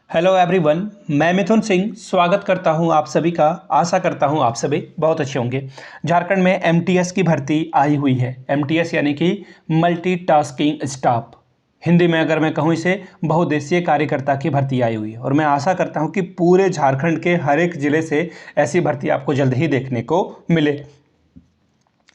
Hello everyone, मैं मिथुन सिंह स्वागत करता हूं आप सभी का। आशा करता हूं आप सभी बहुत अच्छे होंगे। झारखंड में एमटीएस की भर्ती आई हुई है। एमटीएस यानी कि मल्टीटास्किंग स्टाफ, हिंदी में अगर मैं कहूं इसे बहुउद्देशीय कार्यकर्ता की भर्ती आई हुई है। और मैं आशा करता हूं कि पूरे झारखंड के हर एक जिले से ऐसी भर्ती आपको जल्द ही देखने को मिले।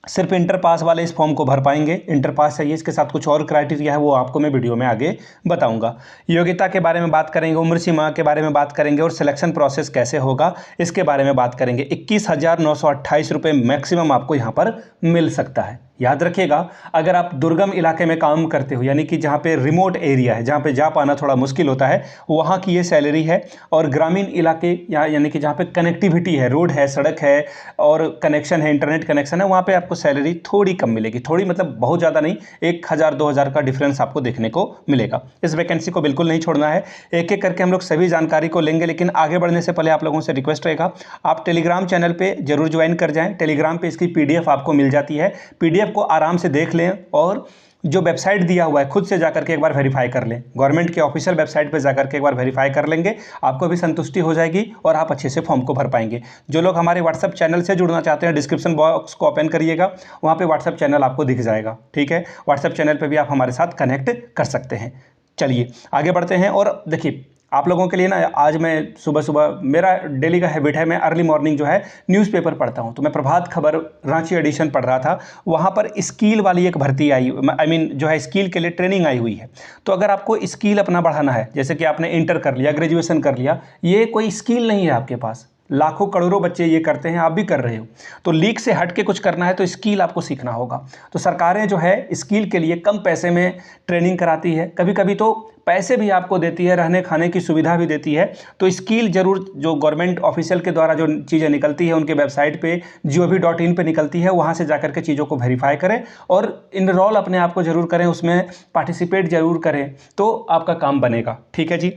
सिर्फ इंटर पास वाले इस फॉर्म को भर पाएंगे। इंटर पास चाहिए, इसके साथ कुछ और क्राइटेरिया है, वो आपको मैं वीडियो में आगे बताऊंगा। योग्यता के बारे में बात करेंगे, उम्र सीमा के बारे में बात करेंगे और सिलेक्शन प्रोसेस कैसे होगा इसके बारे में बात करेंगे। 21,928 रुपये मैक्सिमम आपको यहाँ पर मिल सकता है। याद रखिएगा, अगर आप दुर्गम इलाके में काम करते हो, यानी कि जहाँ पे रिमोट एरिया है, जहाँ पे जा पाना थोड़ा मुश्किल होता है, वहाँ की ये सैलरी है। और ग्रामीण इलाके यानी कि जहाँ पे कनेक्टिविटी है, रोड है, सड़क है और कनेक्शन है, इंटरनेट कनेक्शन है, वहाँ पे आपको सैलरी थोड़ी कम मिलेगी। थोड़ी मतलब बहुत ज़्यादा नहीं, 1,000-2,000 का डिफरेंस आपको देखने को मिलेगा। इस वैकेंसी को बिल्कुल नहीं छोड़ना है, एक एक करके हम लोग सभी जानकारी को लेंगे। लेकिन आगे बढ़ने से पहले आप लोगों से रिक्वेस्ट रहेगा, आप टेलीग्राम चैनल पे जरूर ज्वाइन कर जाएं। टेलीग्राम पे इसकी पीडीएफ आपको मिल जाती है। पीडीएफ को आराम से देख लें और जो वेबसाइट दिया हुआ है खुद से जाकर के एक बार वेरीफाई कर लें। गवर्नमेंट के ऑफिशियल वेबसाइट पे जाकर के एक बार वेरीफाई कर लेंगे, आपको भी संतुष्टि हो जाएगी और आप अच्छे से फॉर्म को भर पाएंगे। जो लोग हमारे व्हाट्सएप चैनल से जुड़ना चाहते हैं, डिस्क्रिप्शन बॉक्स को ओपन करिएगा, वहाँ पे व्हाट्सएप चैनल आपको दिख जाएगा। ठीक है, व्हाट्सएप चैनल पर भी आप हमारे साथ कनेक्ट कर सकते हैं। चलिए आगे बढ़ते हैं। और देखिए, आप लोगों के लिए ना, आज मैं सुबह सुबह, मेरा डेली का हैबिट है, मैं अर्ली मॉर्निंग जो है न्यूज़पेपर पढ़ता हूं। तो मैं प्रभात खबर रांची एडिशन पढ़ रहा था, वहां पर स्किल वाली एक भर्ती आई, जो है स्किल के लिए ट्रेनिंग आई हुई है। तो अगर आपको स्किल अपना बढ़ाना है, जैसे कि आपने इंटर कर लिया, ग्रेजुएशन कर लिया, ये कोई स्किल नहीं है आपके पास, लाखों करोड़ों बच्चे ये करते हैं, आप भी कर रहे हो, तो लीक से हट के कुछ करना है तो स्किल आपको सीखना होगा। तो सरकारें जो है स्किल के लिए कम पैसे में ट्रेनिंग कराती है, कभी कभी तो पैसे भी आपको देती है, रहने खाने की सुविधा भी देती है। तो स्किल जरूर, जो गवर्नमेंट ऑफिशियल के द्वारा जो चीज़ें निकलती है उनके वेबसाइट पे gov.in पे निकलती है, वहाँ से जाकर के चीज़ों को वेरीफाई करें और इनरोल अपने आप को जरूर करें, उसमें पार्टिसिपेट जरूर करें, तो आपका काम बनेगा। ठीक है जी।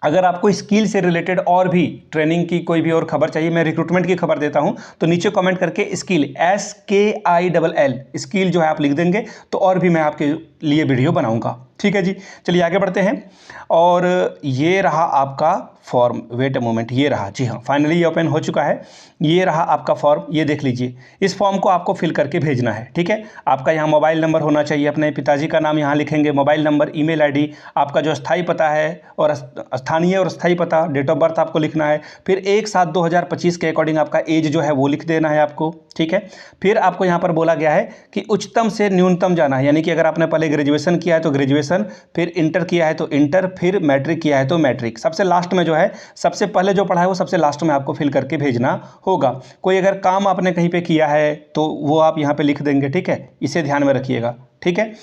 अगर आपको स्किल से रिलेटेड और भी ट्रेनिंग की कोई भी और खबर चाहिए, मैं रिक्रूटमेंट की खबर देता हूं, तो नीचे कमेंट करके स्किल SKILL स्किल जो है आप लिख देंगे, तो और भी मैं आपके लिए वीडियो बनाऊंगा। ठीक है जी, चलिए आगे बढ़ते हैं। और ये रहा आपका फॉर्म, वेट अ मोमेंट, ये रहा, जी हाँ, फाइनली ये ओपन हो चुका है। ये रहा आपका फॉर्म, ये देख लीजिए। इस फॉर्म को आपको फिल करके भेजना है। ठीक है, आपका यहाँ मोबाइल नंबर होना चाहिए, अपने पिताजी का नाम यहाँ लिखेंगे, मोबाइल नंबर, ईमेल आईडी, आपका जो स्थायी पता है और स्थानीय और स्थायी पता, डेट ऑफ बर्थ आपको लिखना है। फिर 1/7/2025 के अकॉर्डिंग आपका एज जो है वो लिख देना है आपको। ठीक है, फिर आपको यहाँ पर बोला गया है कि उच्चतम से न्यूनतम जाना है, यानी कि अगर आपने पहले ग्रेजुएशन किया है तो ग्रेजुएशन, फिर इंटर किया है तो इंटर, फिर मैट्रिक किया है तो मैट्रिक। सबसे लास्ट में जो है, सबसे पहले जो पढ़ा है वो सबसे लास्ट में आपको फिल करके भेजना होगा। कोई अगर काम आपने कहीं पे किया है तो वो आप यहाँ पे लिख देंगे। ठीक है, इसे ध्यान में रखिएगा। ठीक है,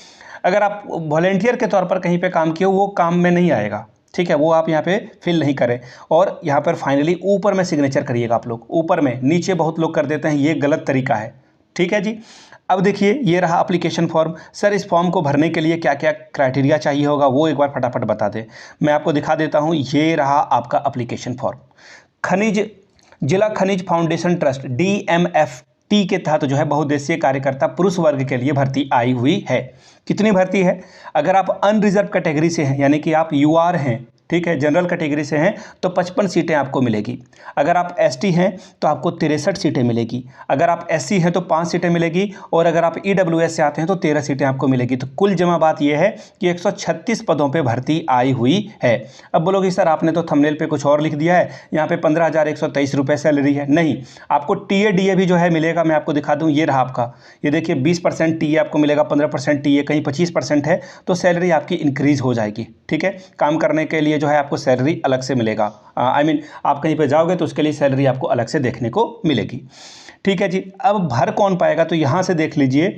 अगर आप वॉलेंटियर के तौर पर कहीं पे काम किए हो, वो काम में नहीं आएगा। ठीक है, वो आप यहाँ पे फिल नहीं करें। और यहाँ पर फाइनली ऊपर में सिग्नेचर करिएगा आप लोग, ऊपर में, नीचे बहुत लोग कर देते हैं, ये गलत तरीका है। ठीक है जी। अब देखिए, ये रहा एप्लीकेशन फॉर्म। सर, इस फॉर्म को भरने के लिए क्या क्या क्राइटेरिया चाहिए होगा, वो एक बार फटाफट बता दें। मैं आपको दिखा देता हूँ, ये रहा आपका एप्लीकेशन फॉर्म। खनिज, जिला खनिज फाउंडेशन ट्रस्ट DMFT के तहत जो है बहुउद्देशीय कार्यकर्ता पुरुष वर्ग के लिए भर्ती आई हुई है। कितनी भर्ती है? अगर आप अनरिजर्व कैटेगरी से हैं, यानी कि आप UR हैं, ठीक है, जनरल कैटेगरी से हैं, तो 55 सीटें आपको मिलेगी। अगर आप ST हैं तो आपको 63 सीटें मिलेगी। अगर आप SC हैं तो 5 सीटें मिलेगी। और अगर आप EWS से आते हैं तो 13 सीटें आपको मिलेगी। तो कुल जमा बात यह है कि 136 पदों पे भर्ती आई हुई है। अब बोलोगे सर आपने तो थंबनेल पे कुछ और लिख दिया है, यहाँ पे 15,123 रुपये सैलरी है। नहीं, आपको TA DA भी जो है मिलेगा। मैं आपको दिखा दूँ, ये रहा आपका, ये देखिए 20% TA आपको मिलेगा, 15% TA, कहीं 25% है, तो सैलरी आपकी इंक्रीज हो जाएगी। ठीक है, काम करने के लिए जो है आपको सैलरी अलग से मिलेगा। आप कहीं पे जाओगे तो उसके लिए सैलरी आपको अलग से देखने को मिलेगी। ठीक है जी। अब भर कौन पाएगा, तो यहाँ से देख लीजिए,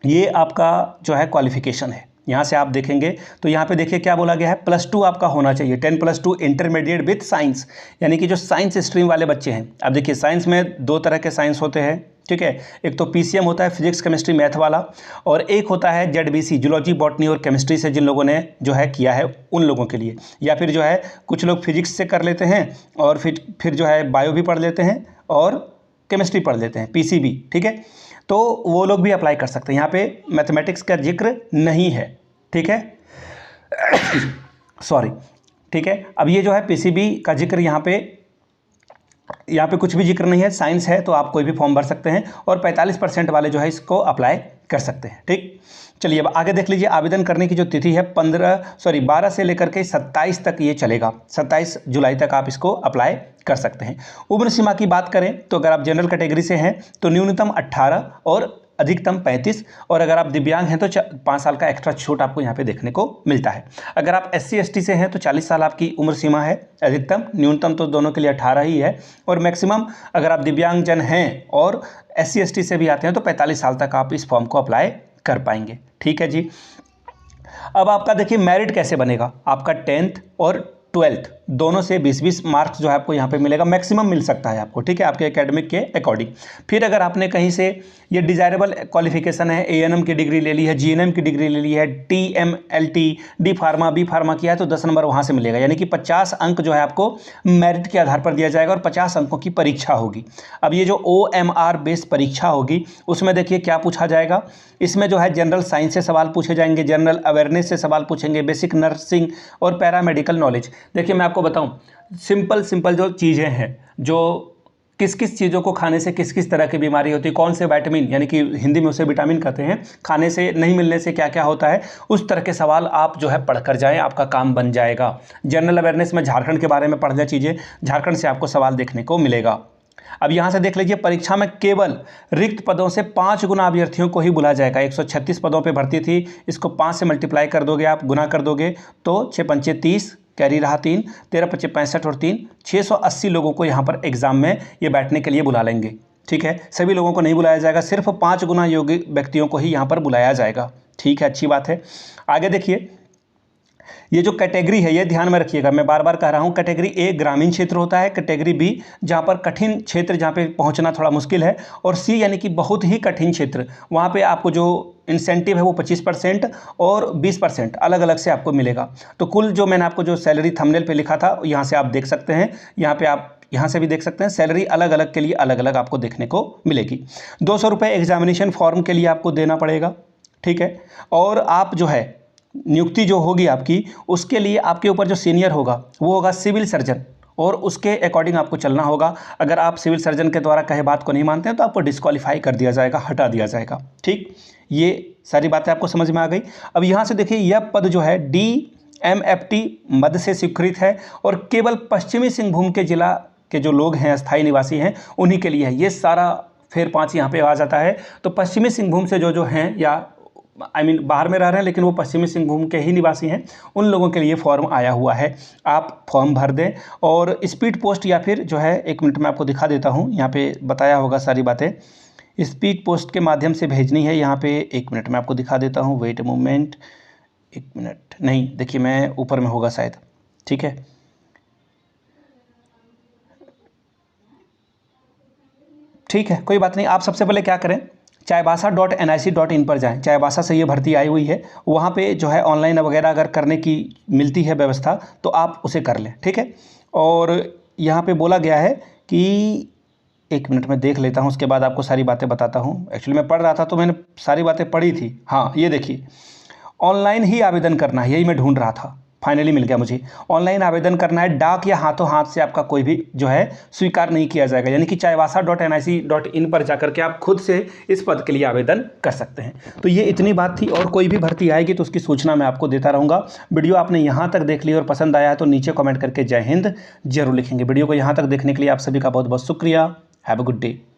ये आपका जो है क्वालिफिकेशन है। यहाँ से आप देखेंगे तो यहाँ पे देखिए क्या बोला गया है, +2 आपका होना चाहिए, 10+2 इंटरमीडिएट विथ साइंस, यानी कि जो साइंस स्ट्रीम वाले बच्चे हैं। अब देखिए, साइंस में 2 तरह के साइंस होते हैं। ठीक है, एक तो PCM होता है, फिजिक्स केमिस्ट्री मैथ वाला, और एक होता है ZBC, जूलॉजी बॉटनी और केमिस्ट्री से जिन लोगों ने जो है किया है उन लोगों के लिए। या फिर जो है कुछ लोग फिजिक्स से कर लेते हैं और फिर जो है बायो भी पढ़ लेते हैं और केमिस्ट्री पढ़ लेते हैं, PCB। ठीक है, तो वो लोग भी अप्लाई कर सकते हैं। यहाँ पे मैथमेटिक्स का जिक्र नहीं है। ठीक है, सॉरी। ठीक है। अब ये जो है पीसीबी का जिक्र यहाँ पे कुछ भी जिक्र नहीं है, साइंस है, तो आप कोई भी फॉर्म भर सकते हैं और 45% वाले जो है इसको अप्लाई कर सकते हैं। ठीक, चलिए अब आगे देख लीजिए। आवेदन करने की जो तिथि है 12 से लेकर के 27 तक ये चलेगा। 27 जुलाई तक आप इसको अप्लाई कर सकते हैं। उम्र सीमा की बात करें तो अगर आप जनरल कैटेगरी से हैं तो न्यूनतम 18 और अधिकतम 35, और अगर आप दिव्यांग हैं तो 5 साल का एक्स्ट्रा छूट आपको यहाँ पे देखने को मिलता है। अगर आप SC ST से हैं तो 40 साल आपकी उम्र सीमा है, अधिकतम, न्यूनतम तो दोनों के लिए 18 ही है, और मैक्सिमम अगर आप दिव्यांगजन हैं और SC ST से भी आते हैं तो 45 साल तक आप इस फॉर्म को अप्लाई कर पाएंगे। ठीक है जी। अब आपका देखिए मेरिट कैसे बनेगा। आपका 10th और 12th दोनों से 20-20 मार्क्स जो है आपको यहाँ पे मिलेगा, मैक्सिमम मिल सकता है आपको, ठीक है, आपके एकेडमिक के अकॉर्डिंग। फिर अगर आपने कहीं से ये डिज़ायरेबल क्वालिफिकेशन है, ANM की डिग्री ले ली है, GNM की डिग्री ले ली है, TMLT, D pharma, B pharma किया है तो 10 नंबर वहाँ से मिलेगा, यानी कि 50 अंक जो है आपको मेरिट के आधार पर दिया जाएगा और 50 अंकों की परीक्षा होगी। अब ये जो OMR बेस्ड परीक्षा होगी उसमें देखिए क्या पूछा जाएगा। इसमें जो है जनरल साइंस से सवाल पूछे जाएंगे, जनरल अवेयरनेस से सवाल पूछेंगे, बेसिक नर्सिंग और पैरामेडिकल नॉलेज। देखिए मैं आपको बताऊं, सिंपल जो चीज़ें हैं, जो किस किस चीज़ों को खाने से किस किस तरह की बीमारी होती है, कौन से विटामिन, यानी कि हिंदी में उसे विटामिन कहते हैं, खाने से नहीं मिलने से क्या क्या होता है, उस तरह के सवाल आप जो है पढ़कर जाएं, आपका काम बन जाएगा। जनरल अवेयरनेस में झारखंड के बारे में पढ़ लें चीज़ें, झारखंड से आपको सवाल देखने को मिलेगा। अब यहाँ से देख लीजिए, परीक्षा में केवल रिक्त पदों से 5 गुना अभ्यर्थियों को ही बुलाया जाएगा। 136 पदों पे भर्ती थी, इसको 5 से मल्टीप्लाई कर दोगे, आप गुना कर दोगे तो 6 पंचे 30, कैरी रहा 3, 13 पच्चे 65 और 3, 680 लोगों को यहाँ पर एग्जाम में ये बैठने के लिए बुला लेंगे। ठीक है, सभी लोगों को नहीं बुलाया जाएगा, सिर्फ 5 गुना योग्य व्यक्तियों को ही यहाँ पर बुलाया जाएगा। ठीक है, अच्छी बात है। आगे देखिए, ये जो कैटेगरी है ये ध्यान में रखिएगा, मैं बार बार कह रहा हूँ, कैटेगरी A ग्रामीण क्षेत्र होता है, कैटेगरी B जहाँ पर कठिन क्षेत्र, जहाँ पे पहुँचना थोड़ा मुश्किल है, और C यानी कि बहुत ही कठिन क्षेत्र, वहाँ पे आपको जो इंसेंटिव है वो 25% और 20% अलग अलग से आपको मिलेगा। तो कुल जो मैंने आपको जो सैलरी थंबनेल पे लिखा था यहाँ से आप देख सकते हैं, यहाँ पे आप यहाँ से भी देख सकते हैं, सैलरी अलग अलग के लिए अलग अलग आपको देखने को मिलेगी। 200 रुपये एग्जामिनेशन फॉर्म के लिए आपको देना पड़ेगा। ठीक है, और आप जो है नियुक्ति जो होगी आपकी, उसके लिए आपके ऊपर जो सीनियर होगा वो होगा सिविल सर्जन, और उसके अकॉर्डिंग आपको चलना होगा। अगर आप सिविल सर्जन के द्वारा कहे बात को नहीं मानते हैं तो आपको डिस्क्वालीफाई कर दिया जाएगा, हटा दिया जाएगा। ठीक, ये सारी बातें आपको समझ में आ गई। अब यहाँ से देखिए, यह पद जो है DMFT मद से स्वीकृत है और केवल पश्चिमी सिंहभूम के जिला के जो लोग हैं, अस्थायी निवासी हैं, उन्हीं के लिए है। ये सारा फेर 5 यहाँ पे आ जाता है। तो पश्चिमी सिंहभूम से जो हैं, या बाहर में रह रहे हैं लेकिन वो पश्चिमी सिंहभूम के ही निवासी हैं, उन लोगों के लिए फॉर्म आया हुआ है। आप फॉर्म भर दें, और स्पीड पोस्ट या फिर जो है, 1 मिनट में आपको दिखा देता हूँ, यहाँ पे बताया होगा सारी बातें, स्पीड पोस्ट के माध्यम से भेजनी है। यहाँ पे 1 मिनट में आपको दिखा देता हूँ, वेट मूवमेंट, 1 मिनट नहीं, देखिए मैं ऊपर में होगा शायद। ठीक है, ठीक है, कोई बात नहीं। आप सबसे पहले क्या करें, चाईबासा.nic.in पर जाएं। चाईबासा से ये भर्ती आई हुई है, वहाँ पे जो है ऑनलाइन वगैरह अगर करने की मिलती है व्यवस्था तो आप उसे कर लें। ठीक है, और यहाँ पे बोला गया है कि 1 मिनट में देख लेता हूँ, उसके बाद आपको सारी बातें बताता हूँ। एक्चुअली मैं पढ़ रहा था तो मैंने सारी बातें पढ़ी थी। हाँ, ये देखिए, ऑनलाइन ही आवेदन करना है, यही मैं ढूंढ रहा था, फाइनली मिल गया मुझे। ऑनलाइन आवेदन करना है, डाक या हाथों हाथ से आपका कोई भी जो है स्वीकार नहीं किया जाएगा, यानी कि चाईबासा.nic.in पर जाकर के आप खुद से इस पद के लिए आवेदन कर सकते हैं। तो ये इतनी बात थी, और कोई भी भर्ती आएगी तो उसकी सूचना मैं आपको देता रहूँगा। वीडियो आपने यहाँ तक देख ली और पसंद आया है तो नीचे कमेंट करके जय हिंद जरूर लिखेंगे। वीडियो को यहाँ तक देखने के लिए आप सभी का बहुत बहुत शुक्रिया। Have a good day.